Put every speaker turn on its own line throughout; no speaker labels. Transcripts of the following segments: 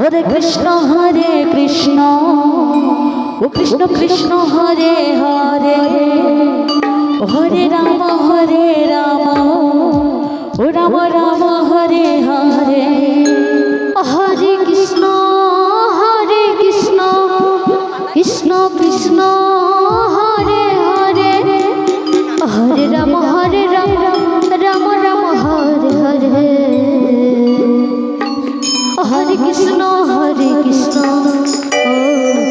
হরে Krishna ও Krishna Krishna Hare Hare Hare Ram ও Ram Ram Hare Hare
Hare Krishna Krishna Krishna Hare Hare Hare Ram Ram Ram Hare Hare Hare Krishna ও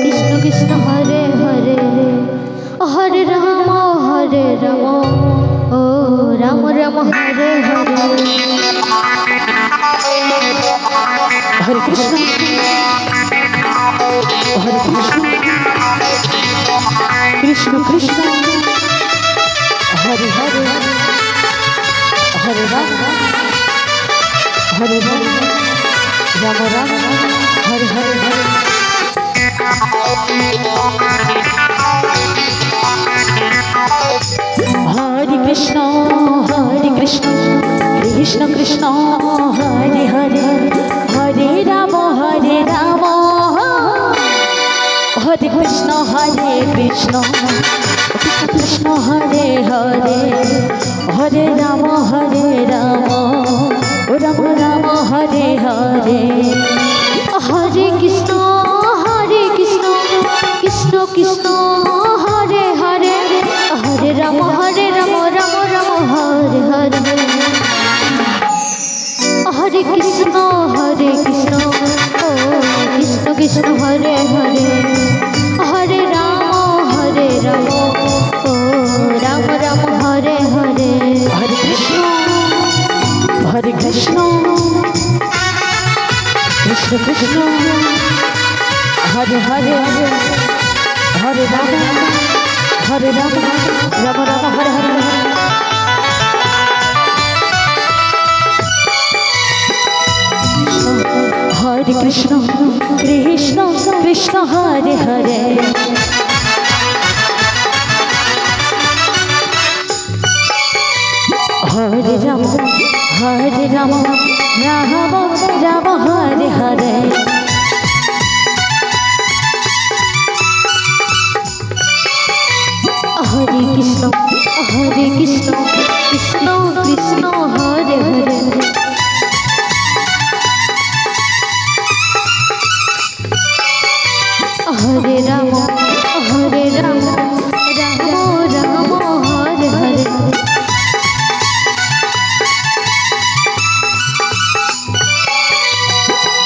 Krishna Krishna Hare Hare Hare Ram ও Ram Ram Hare Hare
Hare Krishna Krishna Krishna Hare Hare Hare Ram Ram Ram Hare Hare Hare Hare Krishna Krishna Krishna Hare Hare Hare Ram হরে Krishna Krishna Krishna Hare Hare Hare Ram ও Ram Ram Hare Hare
Hare Krishna Krishna Krishna Hare Hare Hare Ram Ram Ram Hare Hare Hare Krishna ও Krishna Krishna Hare Hare Hare Ram ও Ram Ram Hare Hare
Hare Krishna Krishna Krishna Hare Hare Hare Ram Ram Ram Hare Hare Hare Krishna Krishna Hare Hare Hare Ram Ram Ram Hare Hare
Hare Krishna Krishna Krishna Hare Hare Hare Ram Ram Ram Hare Hare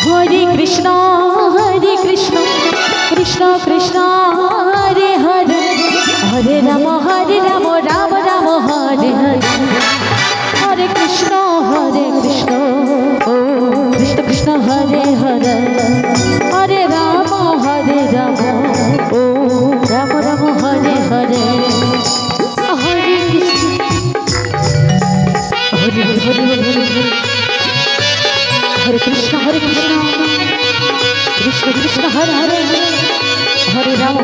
Hare Krishna Krishna Krishna Hare Hare Hare Ram Ram Ram Hare Hare Hare Krishna ও Krishna Krishna Hare Hare Hare Ram ও Ram Ram Hare Hare
Hare Krishna
হরে Krishna Krishna Krishna Hare Hare Hare Ram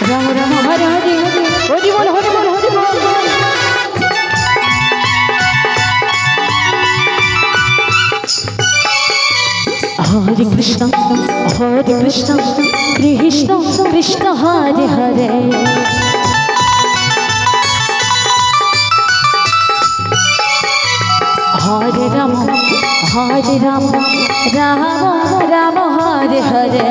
Ram Ram Hare Hare Hari বল Hari বল Hari বল হরে Krishna Krishna Krishna Hare Hare Hare Ram Ram Ram Hare Hare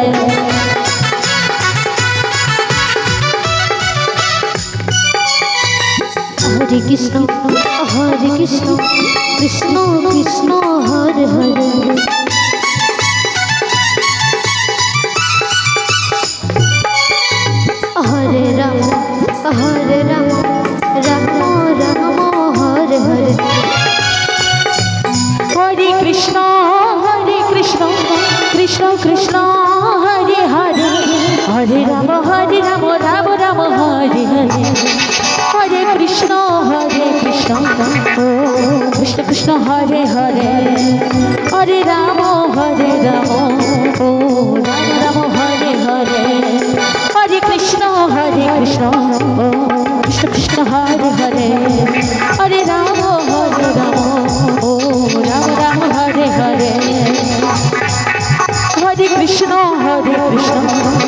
Hare Krishna Krishna Krishna Hare Hare Hare Ram Ram Ram Hare Hare
Hare Krishna Krishna Krishna Hare Hare Hare Ram Ram Ram Hare Hare Hare Krishna ও Krishna Krishna Hare Hare Hare Ram ও Ram Ram Hare Hare Hare Krishna ও Krishna Krishna Hare Hare Hare Ram ও Ram Ram Hare Hare Hare Krishna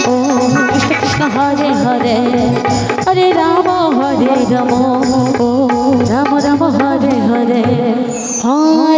ও Krishna Krishna Hare Hare Hare Ram ও Ram Ram Hare Hare Hare